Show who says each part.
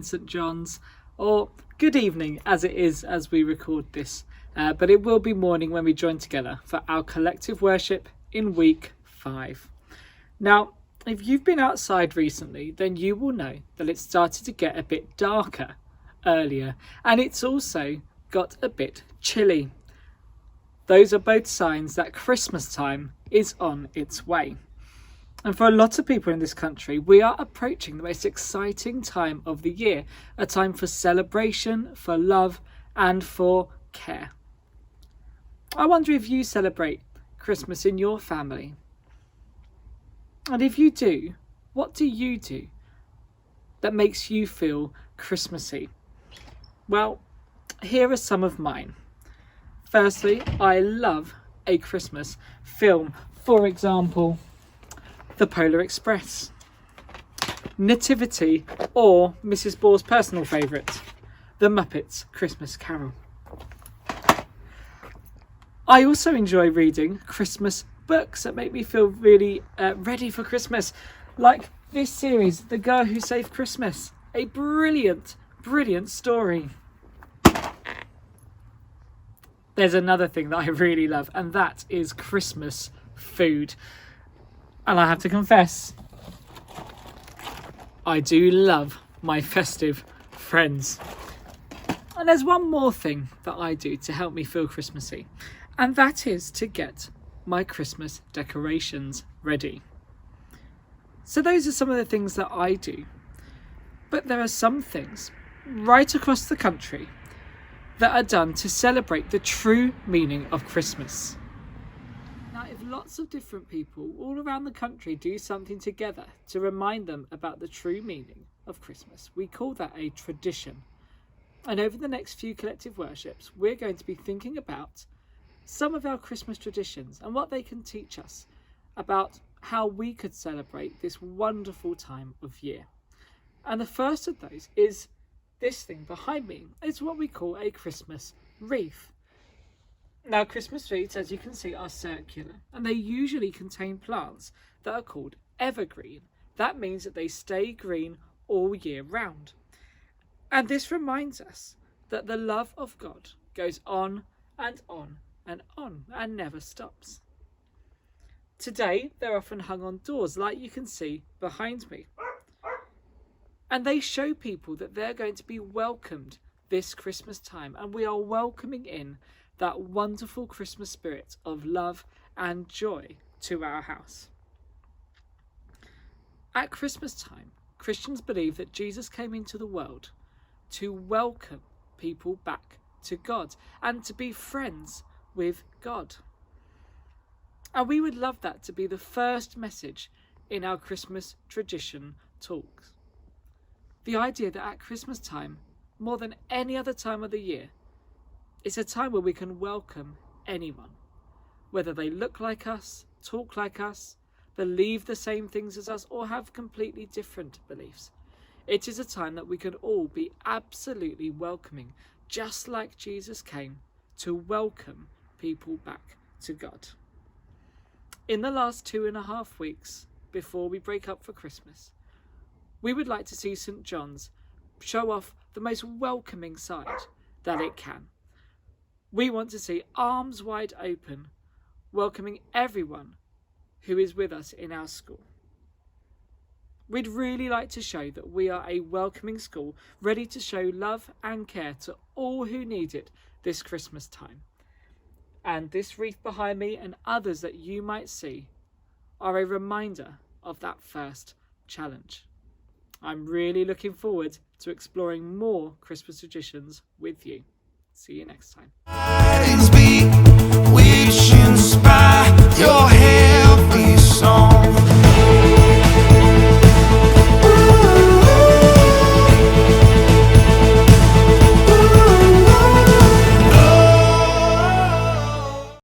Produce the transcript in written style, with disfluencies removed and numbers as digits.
Speaker 1: St John's, or good evening as it is as we record this. But it will be morning when we join together for our collective worship in week 5. Now, if you've been outside recently, then you will know that it started to get a bit darker earlier, and it's also got a bit chilly. Those are both signs that Christmas time is on its way. And for a lot of people in this country, we are approaching the most exciting time of the year, a time for celebration, for love, and for care. I wonder if you celebrate Christmas in your family. And if you do, what do you do that makes you feel Christmassy? Well, here are some of mine. Firstly, I love a Christmas film. For example, The Polar Express, Nativity, or Mrs. Ball's personal favourite, The Muppets Christmas Carol. I also enjoy reading Christmas books that make me feel really ready for Christmas, like this series, The Girl Who Saved Christmas, a brilliant story. There's another thing that I really love, and that is Christmas food. And I have to confess, I do love my festive friends. And there's one more thing that I do to help me feel Christmassy, and that is to get my Christmas decorations ready. So those are some of the things that I do. But there are some things right across the country that are done to celebrate the true meaning of Christmas. Now, if lots of different people all around the country do something together to remind them about the true meaning of Christmas, we call that a tradition. And over the next few collective worships, we're going to be thinking about some of our Christmas traditions and what they can teach us about how we could celebrate this wonderful time of year. And the first of those is this thing behind me. It's what we call a Christmas wreath. Now, Christmas wreaths, as you can see, are circular, and they usually contain plants that are called evergreen. That means that they stay green all year round. And this reminds us that the love of God goes on and on and on and never stops. Today, they're often hung on doors, like you can see behind me. And they show people that they're going to be welcomed this Christmas time, and we are welcoming in that wonderful Christmas spirit of love and joy to our house. At Christmas time, Christians believe that Jesus came into the world to welcome people back to God and to be friends with God. And we would love that to be the first message in our Christmas tradition talks. The idea that at Christmas time, more than any other time of the year, it's a time where we can welcome anyone, whether they look like us, talk like us, believe the same things as us, or have completely different beliefs. It is a time that we can all be absolutely welcoming, just like Jesus came to welcome people back to God. In the last 2.5 weeks before we break up for Christmas, we would like to see St John's show off the most welcoming side that it can. We want to see arms wide open, welcoming everyone who is with us in our school. We'd really like to show that we are a welcoming school, ready to show love and care to all who need it this Christmas time. And this wreath behind me and others that you might see are a reminder of that first challenge. I'm really looking forward to exploring more Christmas traditions with you. See you next time.
Speaker 2: Which inspire your healthy song.